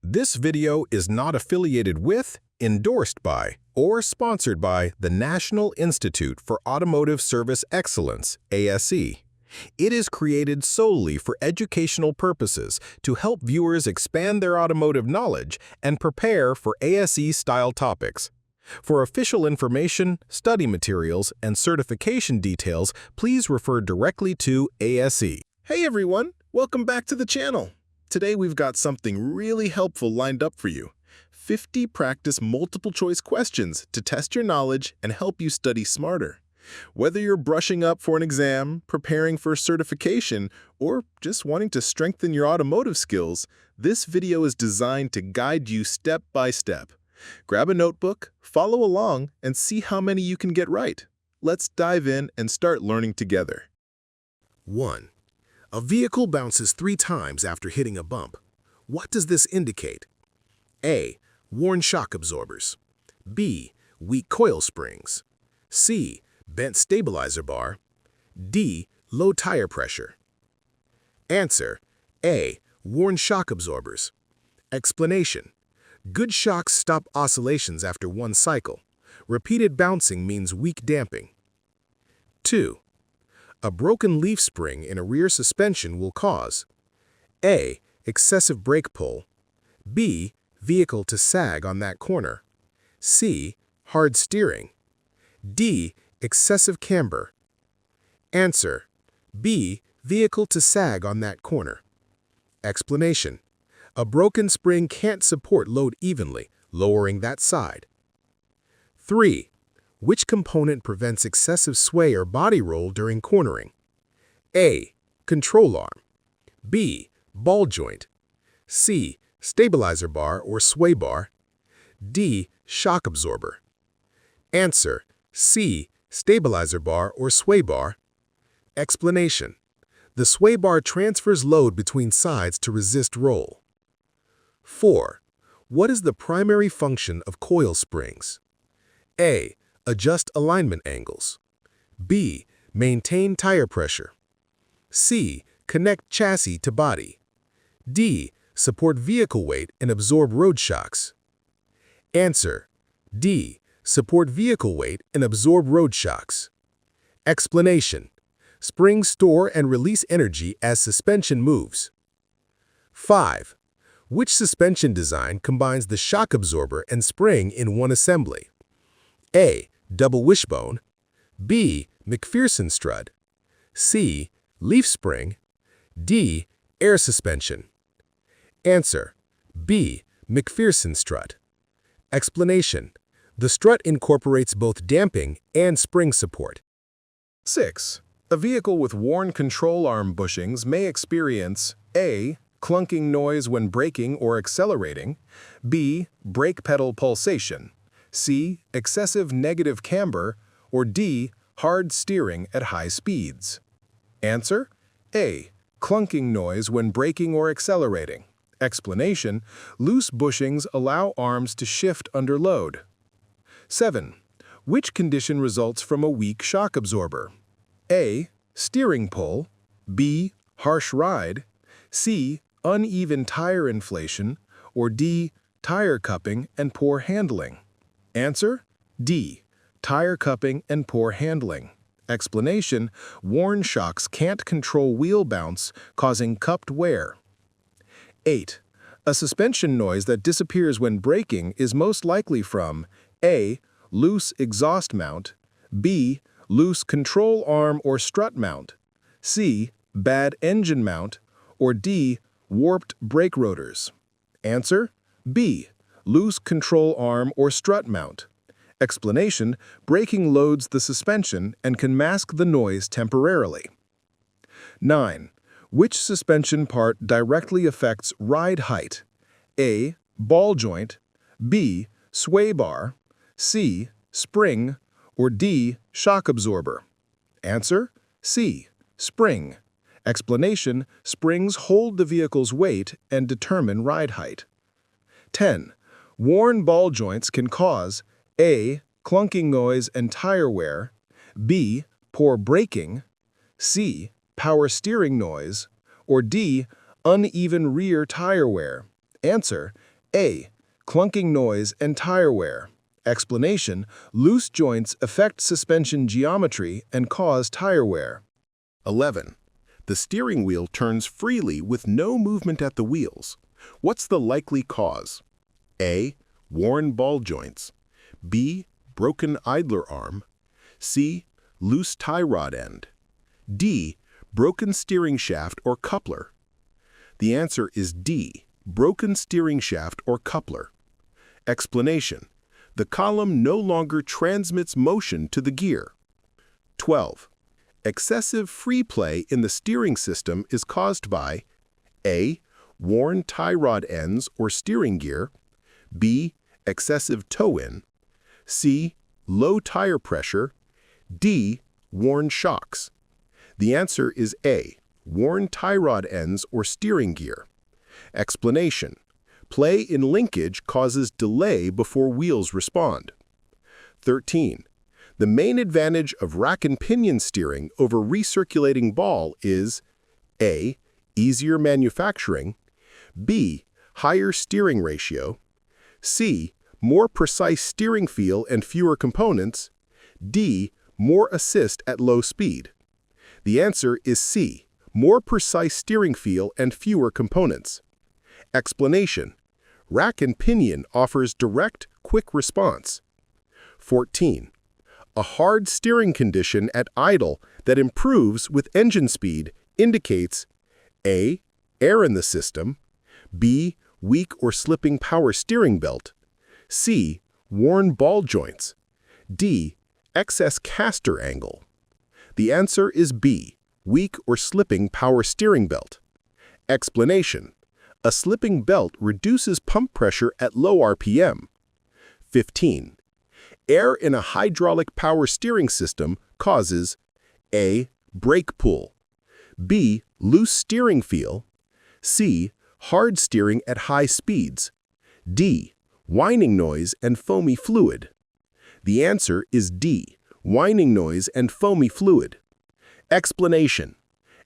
This video is not affiliated with, endorsed by, or sponsored by the National Institute for Automotive Service Excellence, ASE. It is created solely for educational purposes to help viewers expand their automotive knowledge and prepare for ASE-style topics. For official information, study materials, and certification details, please refer directly to ASE. Hey everyone, welcome back to the channel. Today we've got something really helpful lined up for you. 50 practice multiple-choice questions to test your knowledge and help you study smarter. Whether you're brushing up for an exam, preparing for a certification, or just wanting to strengthen your automotive skills, this video is designed to guide you step by step. Grab a notebook, follow along, and see how many you can get right. Let's dive in and start learning together. 1. A vehicle bounces 3 times after hitting a bump. What does this indicate? A. Worn shock absorbers. B. Weak coil springs. C. Bent stabilizer bar. D. Low tire pressure. Answer: A. Worn shock absorbers. Explanation: good shocks stop oscillations after one cycle. Repeated bouncing means weak damping. 2. A broken leaf spring in a rear suspension will cause A. Excessive brake pull. B. Vehicle to sag on that corner. C. Hard steering. D. Excessive camber. Answer: B. Vehicle to sag on that corner. Explanation: a broken spring can't support load evenly, lowering that side. 3. Which component prevents excessive sway or body roll during cornering? A. Control arm. B. Ball joint. C. Stabilizer bar or sway bar. D. Shock absorber. Answer: C. Stabilizer bar or sway bar. Explanation: the sway bar transfers load between sides to resist roll. 4. What is the primary function of coil springs? A. Adjust alignment angles. B. Maintain tire pressure. C. Connect chassis to body. D. Support vehicle weight and absorb road shocks. Answer: D. Support vehicle weight and absorb road shocks. Explanation: springs store and release energy as suspension moves. 5. Which suspension design combines the shock absorber and spring in one assembly? A. Double wishbone. B. McPherson strut. C. Leaf spring. D. Air suspension. Answer: B. McPherson strut. Explanation: the strut incorporates both damping and spring support. 6. A vehicle with worn control arm bushings may experience A. Clunking noise when braking or accelerating. B. Brake pedal pulsation. C. Excessive negative camber. Or D. Hard steering at high speeds. Answer: A. Clunking noise when braking or accelerating. Explanation: loose bushings allow arms to shift under load. 7. Which condition results from a weak shock absorber? A. Steering pull. B. Harsh ride. C. Uneven tire inflation. Or D. Tire cupping and poor handling. Answer: D. Tire cupping and poor handling. Explanation: worn shocks can't control wheel bounce, causing cupped wear. 8. A suspension noise that disappears when braking is most likely from A. Loose exhaust mount. B. Loose control arm or strut mount. C. Bad engine mount. Or D. Warped brake rotors. Answer: B. Loose control arm or strut mount. Explanation: braking loads the suspension and can mask the noise temporarily. 9. Which suspension part directly affects ride height? A. Ball joint. B. Sway bar. C. Spring. Or D. Shock absorber. Answer: C. Spring. Explanation: springs hold the vehicle's weight and determine ride height. 10. Worn ball joints can cause A. Clunking noise and tire wear. B. Poor braking. C. Power steering noise. Or D. Uneven rear tire wear. Answer: A. Clunking noise and tire wear. Explanation: loose joints affect suspension geometry and cause tire wear. 11. The steering wheel turns freely with no movement at the wheels. What's the likely cause? A. Worn ball joints. B. Broken idler arm. C. Loose tie rod end. D. Broken steering shaft or coupler. The answer is D. Broken steering shaft or coupler. Explanation: the column no longer transmits motion to the gear. 12. Excessive free play in the steering system is caused by A. Worn tie rod ends or steering gear. B. Excessive toe-in. C. Low tire pressure. D. Worn shocks. The answer is A. Worn tie rod ends or steering gear. Explanation: play in linkage causes delay before wheels respond. 13. The main advantage of rack and pinion steering over recirculating ball is A. Easier manufacturing. B. Higher steering ratio. C. More precise steering feel and fewer components. D. More assist at low speed. The answer is C. More precise steering feel and fewer components. Explanation: rack and pinion offers direct, quick response. 14. A hard steering condition at idle that improves with engine speed indicates A. Air in the system. B. Weak or slipping power steering belt. C. Worn ball joints. D. Excess caster angle. The answer is B. Weak or slipping power steering belt. Explanation: a slipping belt reduces pump pressure at low RPM. 15. Air in a hydraulic power steering system causes A. Brake pull. B. Loose steering feel. C. Hard steering at high speeds. D. Whining noise and foamy fluid. The answer is D. Whining noise and foamy fluid. Explanation: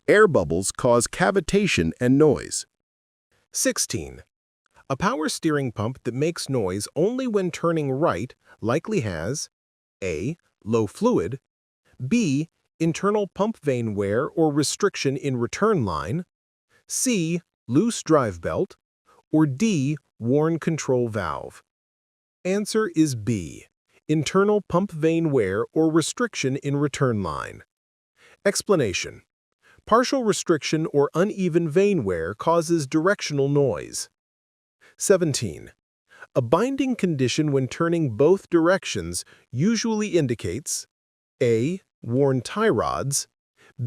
air bubbles cause cavitation and noise. 16. A power steering pump that makes noise only when turning right likely has A. Low fluid. B. Internal pump vane wear or restriction in return line. C. Loose drive belt. Or D. Worn control valve. Answer is B. Internal pump vane wear or restriction in return line. Explanation: partial restriction or uneven vane wear causes directional noise. 17. A binding condition when turning both directions usually indicates A. Worn tie rods.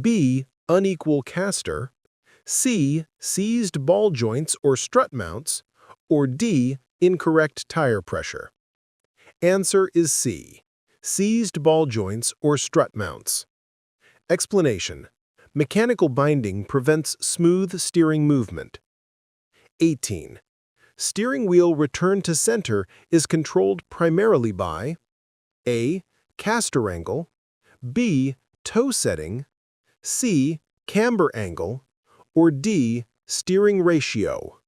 B. Unequal caster. C. Seized ball joints or strut mounts. Or D. Incorrect tire pressure. Answer is C. Seized ball joints or strut mounts. Explanation: mechanical binding prevents smooth steering movement. 18. Steering wheel return to center is controlled primarily by A. Caster angle. B. Toe setting. C. Camber angle. Or D. Steering ratio.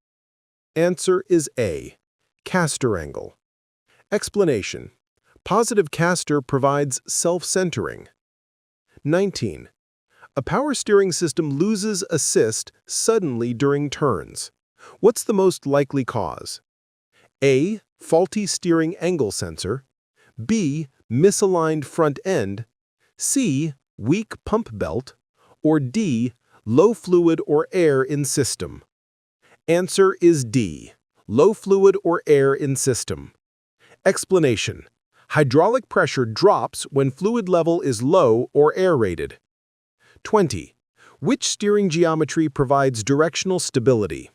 Answer is A. Caster angle. Explanation: positive caster provides self-centering. 19. A power steering system loses assist suddenly during turns. What's the most likely cause? A. Faulty steering angle sensor. B. Misaligned front end. C. Weak pump belt. Or D. Low fluid or air in system. Answer is D. Low fluid or air in system. Explanation: hydraulic pressure drops when fluid level is low or aerated. 20. Which steering geometry provides directional stability?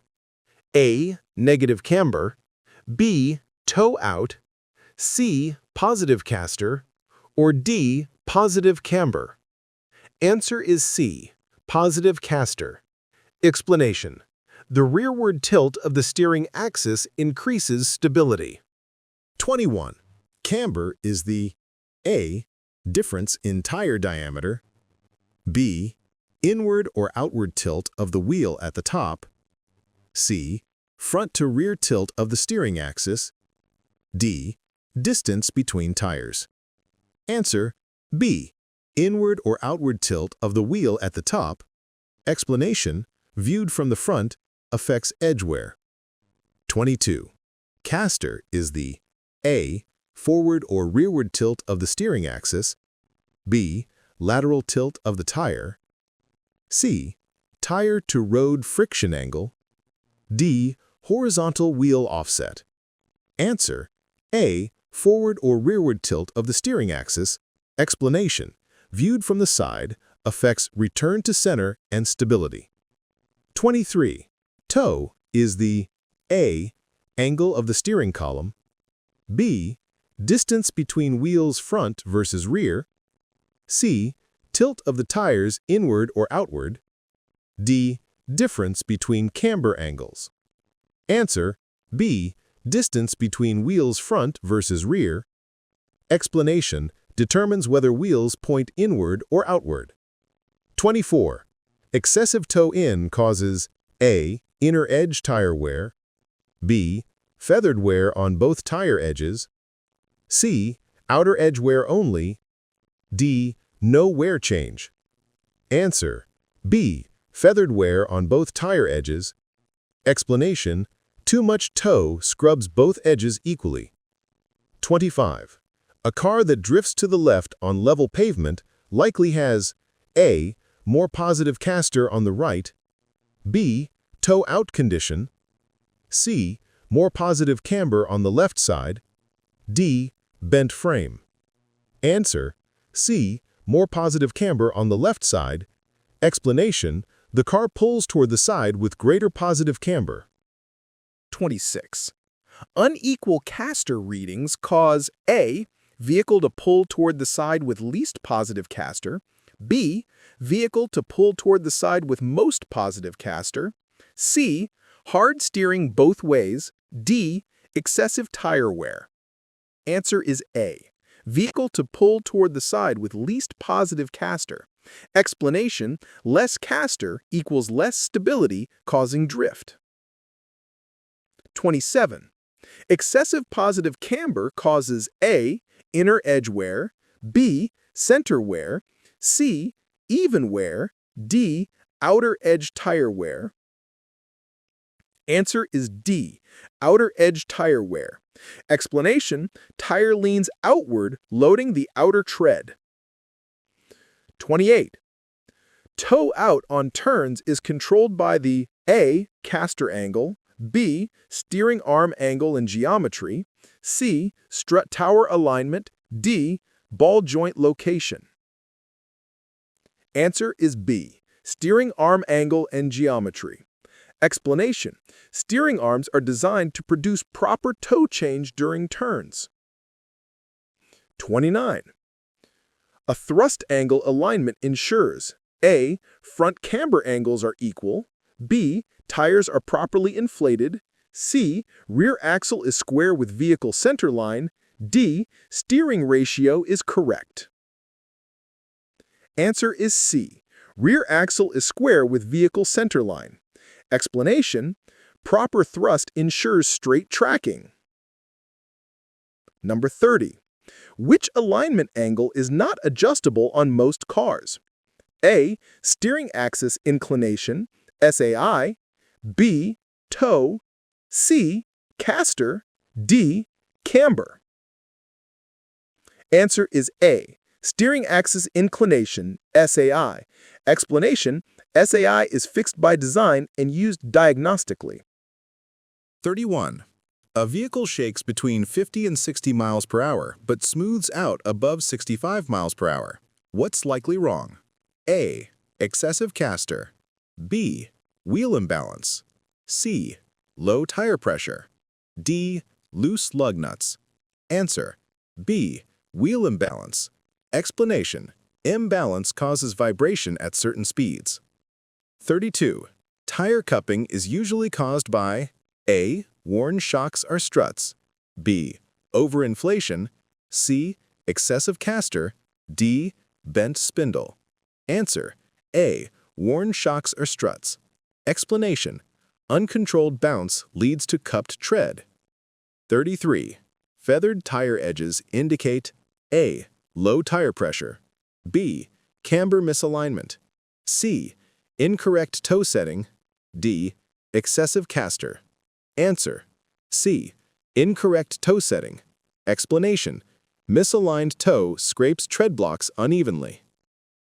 A. Negative camber. B. Toe out. C. Positive caster. Or D. Positive camber. Answer is C. Positive caster. Explanation: the rearward tilt of the steering axis increases stability. 21. Camber is the A. Difference in tire diameter. B. Inward or outward tilt of the wheel at the top. C. Front to rear tilt of the steering axis. D. Distance between tires. Answer B. Inward or outward tilt of the wheel at the top. Explanation: viewed from the front, affects edge wear. 22. Caster is the A. Forward or rearward tilt of the steering axis. B. Lateral tilt of the tire. C. Tire to road friction angle. D. Horizontal wheel offset. Answer: A. Forward or rearward tilt of the steering axis. Explanation: viewed from the side, affects return to center and stability. 23. Toe is the A. Angle of the steering column. B. Distance between wheels front versus rear. C. Tilt of the tires inward or outward. D. Difference between camber angles. Answer: B. Distance between wheels front versus rear. Explanation: determines whether wheels point inward or outward. 24. Excessive toe-in causes A. Inner edge tire wear. B. Feathered wear on both tire edges. C. Outer edge wear only. D. No wear change. Answer: B. Feathered wear on both tire edges. Explanation: too much toe scrubs both edges equally. 25. A car that drifts to the left on level pavement likely has A. More positive caster on the right. B. Toe-out condition. C. More positive camber on the left side. D. Bent frame. Answer: C. More positive camber on the left side. Explanation: the car pulls toward the side with greater positive camber. 26. Unequal caster readings cause A. Vehicle to pull toward the side with least positive caster. B. Vehicle to pull toward the side with most positive caster. C. Hard steering both ways. D. Excessive tire wear. Answer is A. Vehicle to pull toward the side with least positive caster. Explanation: less caster equals less stability, causing drift. 27. Excessive positive camber causes A. Inner edge wear. B. Center wear. C. Even wear. D. Outer edge tire wear. Answer is D. Outer edge tire wear. Explanation: tire leans outward, loading the outer tread. 28. Toe out on turns is controlled by the A. Caster angle. B. Steering arm angle and geometry. C. Strut tower alignment. D. Ball joint location. Answer is B. Steering arm angle and geometry. Explanation: steering arms are designed to produce proper toe change during turns. 29. A thrust angle alignment ensures A. Front camber angles are equal. B. Tires are properly inflated. C. Rear axle is square with vehicle center line. D. Steering ratio is correct. Answer is C. Rear axle is square with vehicle center line. Explanation: proper thrust ensures straight tracking. Number 30. Which alignment angle is not adjustable on most cars? A. Steering axis inclination, SAI. B. Toe. C. Caster. D. Camber. Answer is A. Steering axis inclination, SAI. Explanation: SAI is fixed by design and used diagnostically. 31. A vehicle shakes between 50 and 60 miles per hour, but smooths out above 65 miles per hour. What's likely wrong? A. Excessive caster. B. Wheel imbalance. C. Low tire pressure. D. Loose lug nuts. Answer: B. Wheel imbalance. Explanation: imbalance causes vibration at certain speeds. 32. Tire cupping is usually caused by A. Worn shocks or struts. B. Overinflation. C. Excessive caster. D. Bent spindle. Answer: A. Worn shocks or struts. Explanation: Uncontrolled bounce leads to cupped tread. 33. Feathered tire edges indicate A. Low tire pressure, B. Camber misalignment, C. Incorrect toe setting, D. Excessive caster. Answer: C. Incorrect toe setting. Explanation: misaligned toe scrapes tread blocks unevenly.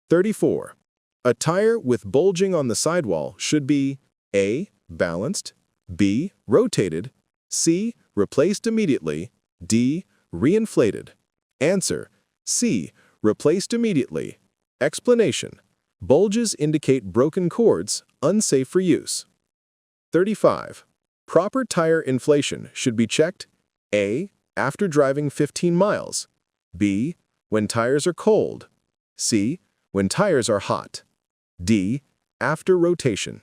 34. A tire with bulging on the sidewall should be A. Balanced, B. Rotated, C. Replaced immediately, D. Reinflated. Answer: C. Replaced immediately. Explanation: bulges indicate broken cords, unsafe for use. 35. Proper tire inflation should be checked A. After driving 15 miles, B. When tires are cold, C. When tires are hot, D. After rotation.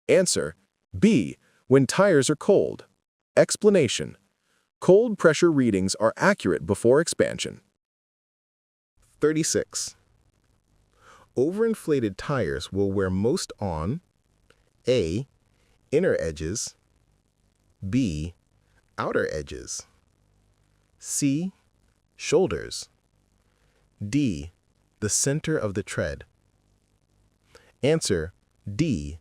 Answer: B. When tires are cold. Explanation: cold pressure readings are accurate before expansion. 36. Overinflated tires will wear most on A. Inner edges, B. Outer edges, C. Shoulders, D. The center of the tread. Answer: D.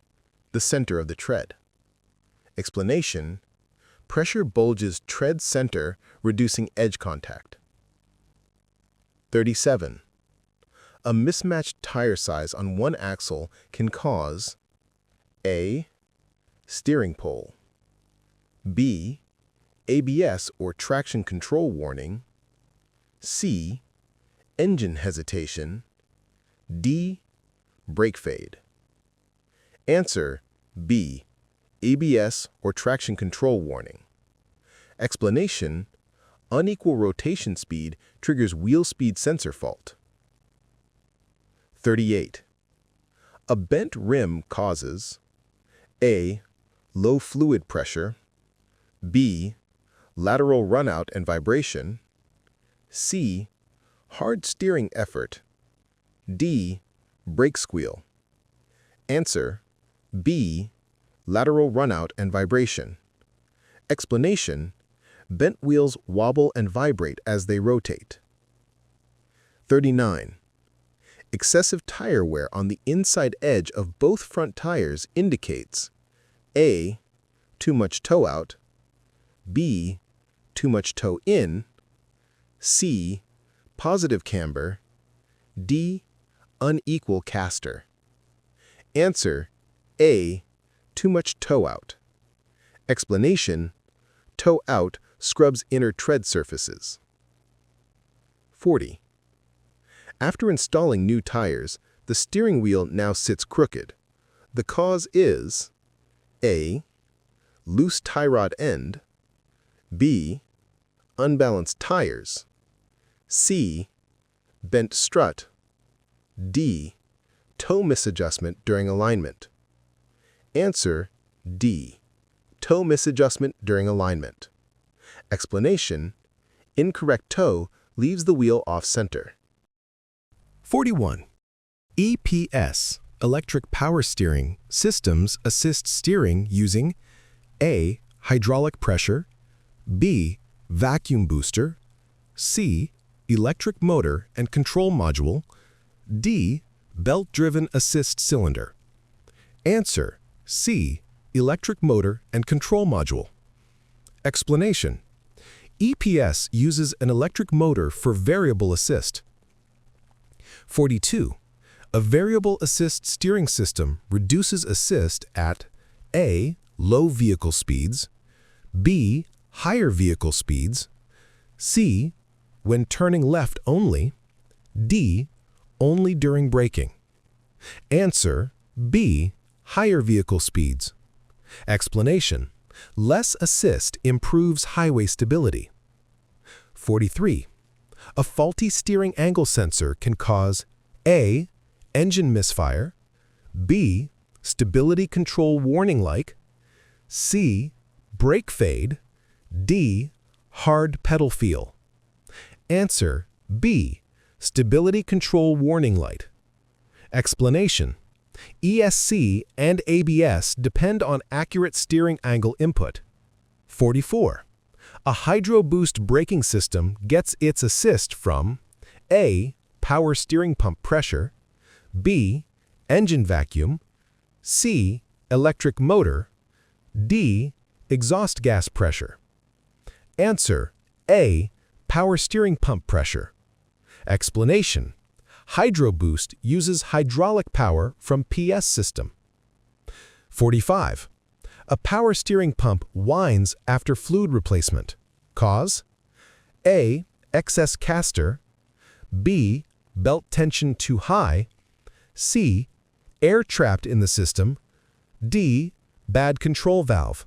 The center of the tread. Explanation: pressure bulges tread center, reducing edge contact. 37. A mismatched tire size on one axle can cause A. Steering pole, B. ABS or traction control warning, C. Engine hesitation, D. Brake fade. Answer: B. ABS or traction control warning. Explanation: unequal rotation speed triggers wheel speed sensor fault. 38. A bent rim causes A. Low fluid pressure, B. Lateral runout and vibration, C. Hard steering effort, D. Brake squeal. Answer: B. Lateral runout and vibration. Explanation: bent wheels wobble and vibrate as they rotate. 39. Excessive tire wear on the inside edge of both front tires indicates A. Too much toe out, B. Too much toe in, C. Positive camber, D. Unequal caster. Answer: A. Too much toe out. Explanation: toe out scrubs inner tread surfaces. 40. After installing new tires, the steering wheel now sits crooked. The cause is A. Loose tie rod end, B. Unbalanced tires, C. Bent strut, D. Toe misadjustment during alignment. Answer: D. Toe misadjustment during alignment. Explanation: incorrect toe leaves the wheel off-center. 41. EPS, electric power steering, systems assist steering using A. Hydraulic pressure, B. Vacuum booster, C. Electric motor and control module, D. Belt-driven assist cylinder. Answer: C. Electric motor and control module. Explanation: EPS uses an electric motor for variable assist. 42. A variable assist steering system reduces assist at A. Low vehicle speeds, B. Higher vehicle speeds, C. When turning left only, D. Only during braking. Answer: B. Higher vehicle speeds. Explanation: less assist improves highway stability. 43. A faulty steering angle sensor can cause A. Engine misfire, B. Stability control warning light, C. Brake fade, D. Hard pedal feel. Answer: B. Stability control warning light. Explanation: ESC and ABS depend on accurate steering angle input. 44. A hydro boost braking system gets its assist from A. Power steering pump pressure, B. Engine vacuum, C. Electric motor, D. Exhaust gas pressure. Answer: A. Power steering pump pressure. Explanation: Hydro boost uses hydraulic power from PS system. 45. A power steering pump whines after fluid replacement. Cause: A. Excess caster, B. Belt tension too high, C. Air trapped in the system, D. Bad control valve.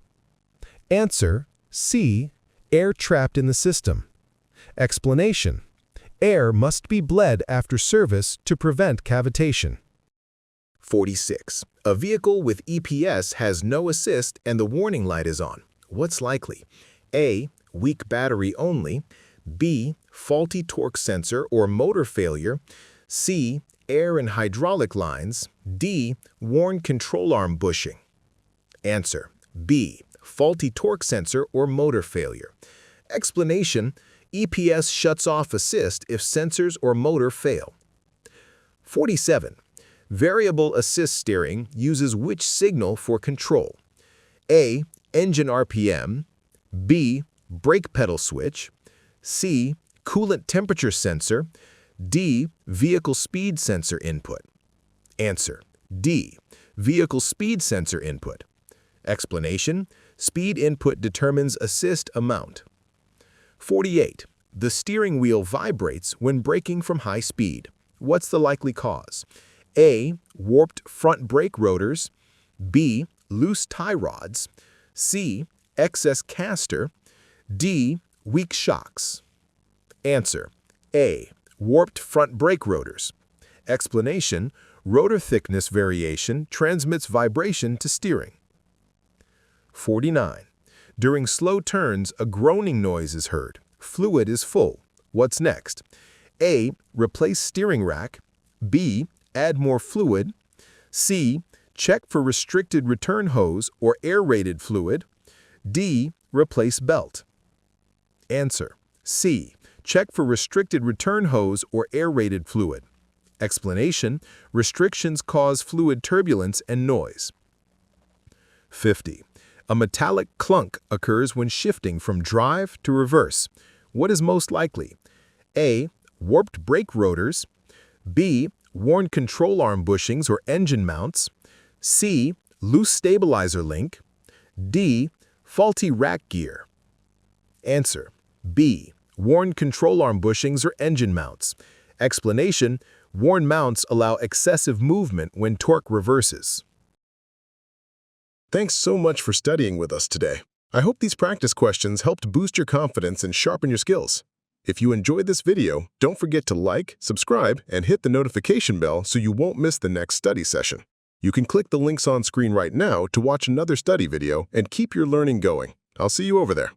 Answer: C. Air trapped in the system. Explanation: Air must be bled after service to prevent cavitation. 46. A vehicle with EPS has no assist and the warning light is on. What's likely? A. Weak battery only, B. Faulty torque sensor or motor failure, C. Air and hydraulic lines, D. Worn control arm bushing. Answer: B. Faulty torque sensor or motor failure. Explanation: EPS shuts off assist if sensors or motor fail. 47. Variable assist steering uses which signal for control? A. Engine RPM, B. Brake pedal switch, C. Coolant temperature sensor, D. Vehicle speed sensor input. Answer: D. Vehicle speed sensor input. Explanation: Speed input determines assist amount. 48. The steering wheel vibrates when braking from high speed. What's the likely cause? A. Warped front brake rotors, B. Loose tie rods, C. Excess caster, D. Weak shocks. Answer: A. Warped front brake rotors. Explanation: Rotor thickness variation transmits vibration to steering. 49. During slow turns, a groaning noise is heard. Fluid is full. What's next? A. Replace steering rack, B. Add more fluid, C. Check for restricted return hose or aerated fluid, D. Replace belt. Answer: C. Check for restricted return hose or aerated fluid. Explanation: Restrictions cause fluid turbulence and noise. 50. A metallic clunk occurs when shifting from drive to reverse. What is most likely? A. Warped brake rotors, B. Worn control arm bushings or engine mounts, C. Loose stabilizer link, D. Faulty rack gear. Answer: B. Worn control arm bushings or engine mounts. Explanation: Worn mounts allow excessive movement when torque reverses. Thanks so much for studying with us today. I hope these practice questions helped boost your confidence and sharpen your skills. If you enjoyed this video, don't forget to like, subscribe, and hit the notification bell so you won't miss the next study session. You can click the links on screen right now to watch another study video and keep your learning going. I'll see you over there.